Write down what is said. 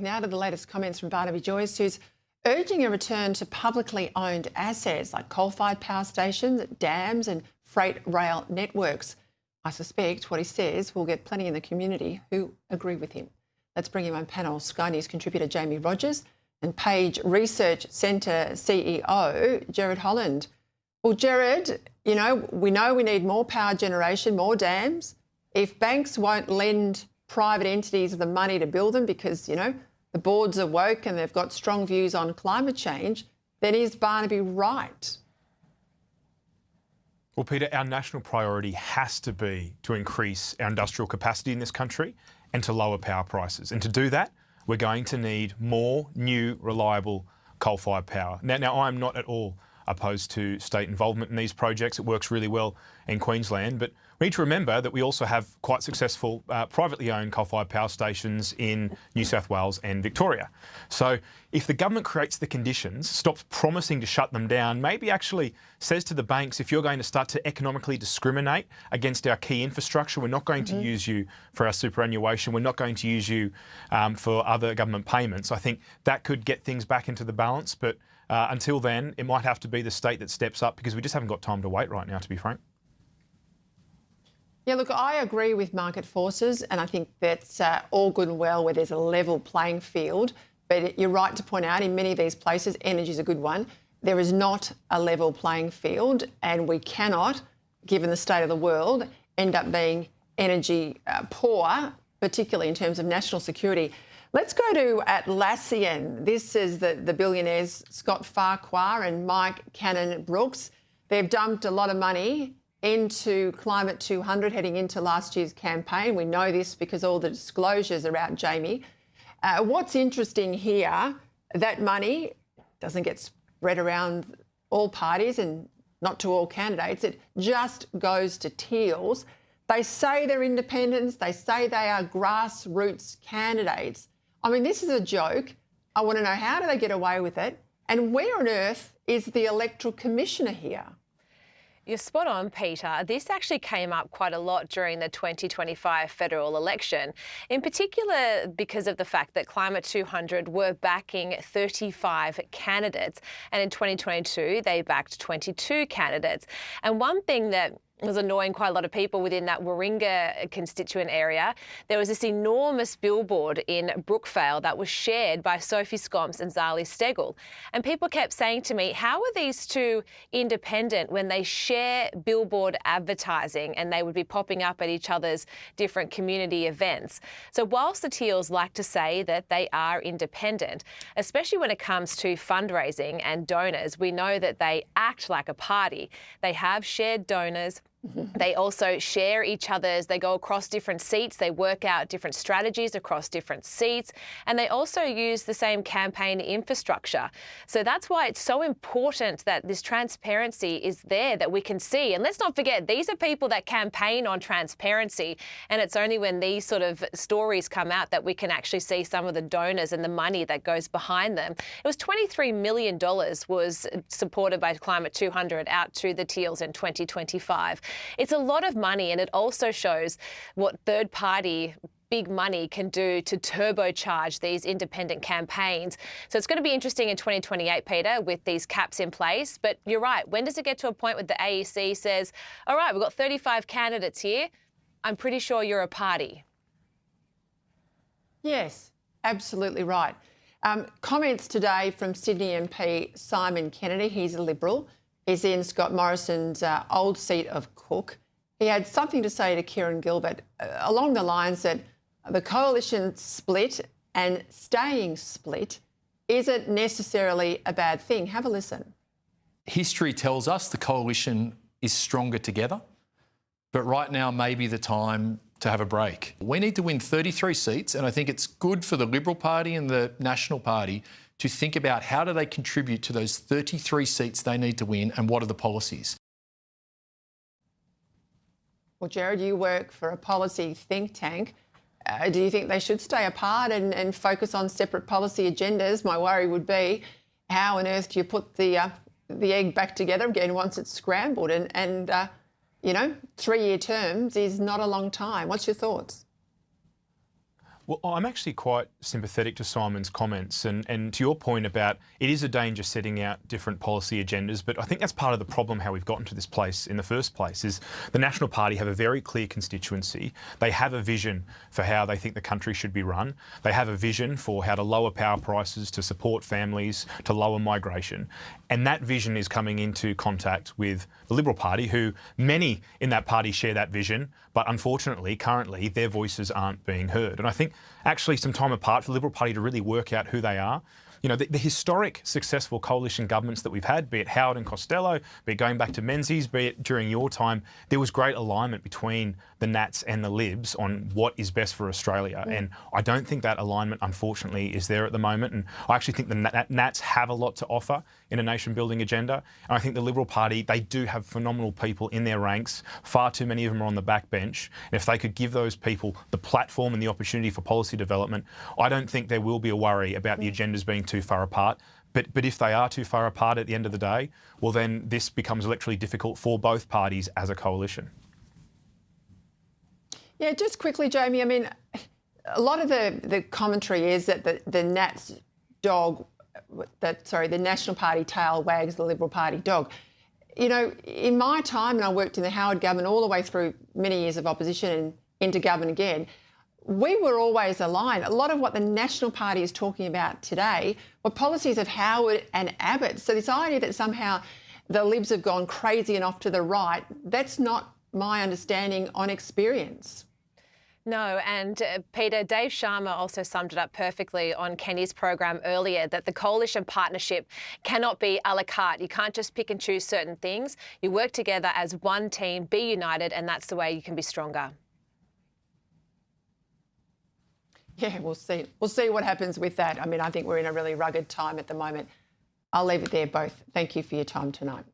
now to the latest comments from Barnaby Joyce, who's urging a return to publicly owned assets like coal-fired power stations, dams and freight rail networks. I suspect what he says will get plenty in the community who agree with him. Let's bring in on panel Sky News contributor Jamie Rogers and Page Research Centre CEO Gerard Holland. Well, Gerard, we know we need more power generation, more dams. If banks won't lend private entities the money to build them because, the boards are woke and they've got strong views on climate change, then is Barnaby right? Well, Peter, our national priority has to be to increase our industrial capacity in this country and to lower power prices. And to do that, we're going to need more new, reliable coal-fired power. Now, I'm not at all opposed to state involvement in these projects. It works really well in Queensland, but we need to remember that we also have quite successful privately owned coal-fired power stations in New South Wales and Victoria. So if the government creates the conditions, stops promising to shut them down, maybe actually says to the banks, if you're going to start to economically discriminate against our key infrastructure, we're not going to use you for our superannuation, we're not going to use you for other government payments. I think that could get things back into the balance, but until then, it might have to be the state that steps up because we just haven't got time to wait right now, to be frank. Yeah, look, I agree with market forces and I think that's all good and well where there's a level playing field. But you're right to point out in many of these places, energy is a good one, there is not a level playing field and we cannot, given the state of the world, end up being energy poor, particularly in terms of national security. Let's go to Atlassian. This is the billionaires Scott Farquhar and Mike Cannon-Brookes. They've dumped a lot of money into Climate 200 heading into last year's campaign. We know this because all the disclosures are out, Jamie. What's interesting here, that money doesn't get spread around all parties and not to all candidates. It just goes to Teals. They say they're independents. They say they are grassroots candidates. I mean, this is a joke. I want to know, how do they get away with it? And where on earth is the electoral commissioner here? You're spot on, Peter. This actually came up quite a lot during the 2025 federal election, in particular because of the fact that Climate 200 were backing 35 candidates, and in 2022 they backed 22 candidates. And one thing that was annoying quite a lot of people within that Warringah constituent area, there was this enormous billboard in Brookvale that was shared by Sophie Scomps and Zali Steggall. And people kept saying to me, how are these two independent when they share billboard advertising and they would be popping up at each other's different community events? So whilst the Teals like to say that they are independent, especially when it comes to fundraising and donors, we know that they act like a party. They have shared donors. They also share each other's, they go across different seats, they work out different strategies across different seats, and they also use the same campaign infrastructure. So that's why it's so important that this transparency is there, that we can see. And let's not forget, these are people that campaign on transparency, and it's only when these sort of stories come out that we can actually see some of the donors and the money that goes behind them. It was $23 million was supported by Climate 200 out to the Teals in 2025. It's a lot of money, and it also shows what third-party big money can do to turbocharge these independent campaigns. So it's going to be interesting in 2028, Peter, with these caps in place. But you're right, when does it get to a point where the AEC says, all right, we've got 35 candidates here, I'm pretty sure you're a party? Yes, absolutely right. Comments today from Sydney MP Simon Kennedy. He's a Liberal. He's in Scott Morrison's old seat of Cook. He had something to say to Kieran Gilbert along the lines that the coalition split and staying split isn't necessarily a bad thing. Have a listen. History tells us the coalition is stronger together, but right now may be the time to have a break. We need to win 33 seats, and I think it's good for the Liberal Party and the National Party to think about how do they contribute to those 33 seats they need to win and what are the policies. Well, Gerard, you work for a policy think tank. Do you think they should stay apart and focus on separate policy agendas? My worry would be, how on earth do you put the egg back together again once it's scrambled? And 3-year terms is not a long time. What's your thoughts? Well, I'm actually quite sympathetic to Simon's comments and to your point about it is a danger setting out different policy agendas, but I think that's part of the problem how we've gotten to this place in the first place is the National Party have a very clear constituency. They have a vision for how they think the country should be run. They have a vision for how to lower power prices, to support families, to lower migration. And that vision is coming into contact with the Liberal Party, who many in that party share that vision, but unfortunately, currently, their voices aren't being heard. And I think actually some time apart for the Liberal Party to really work out who they are. You know, the historic successful coalition governments that we've had, be it Howard and Costello, be it going back to Menzies, be it during your time, there was great alignment between the Nats and the Libs on what is best for Australia. And I don't think that alignment, unfortunately, is there at the moment. And I actually think the Nats have a lot to offer in a nation-building agenda. And I think the Liberal Party, they do have phenomenal people in their ranks. Far too many of them are on the backbench. And if they could give those people the platform and the opportunity for policy development, I don't think there will be a worry about the agendas being too far apart. But if they are too far apart at the end of the day, well, then this becomes electorally difficult for both parties as a coalition. Yeah, just quickly, Jamie, I mean, a lot of the commentary is that the Nats dog, the National Party tail wags the Liberal Party dog. You know, in my time, and I worked in the Howard government all the way through many years of opposition and into government again, we were always aligned. A lot of what the National Party is talking about today were policies of Howard and Abbott. So this idea that somehow the Libs have gone crazy and off to the right, that's not my understanding on experience. No, and Peter, Dave Sharma also summed it up perfectly on Kenny's program earlier, that the coalition partnership cannot be a la carte. You can't just pick and choose certain things. You work together as one team, be united, and that's the way you can be stronger. Yeah, we'll see. We'll see what happens with that. I mean, I think we're in a really rugged time at the moment. I'll leave it there, both. Thank you for your time tonight.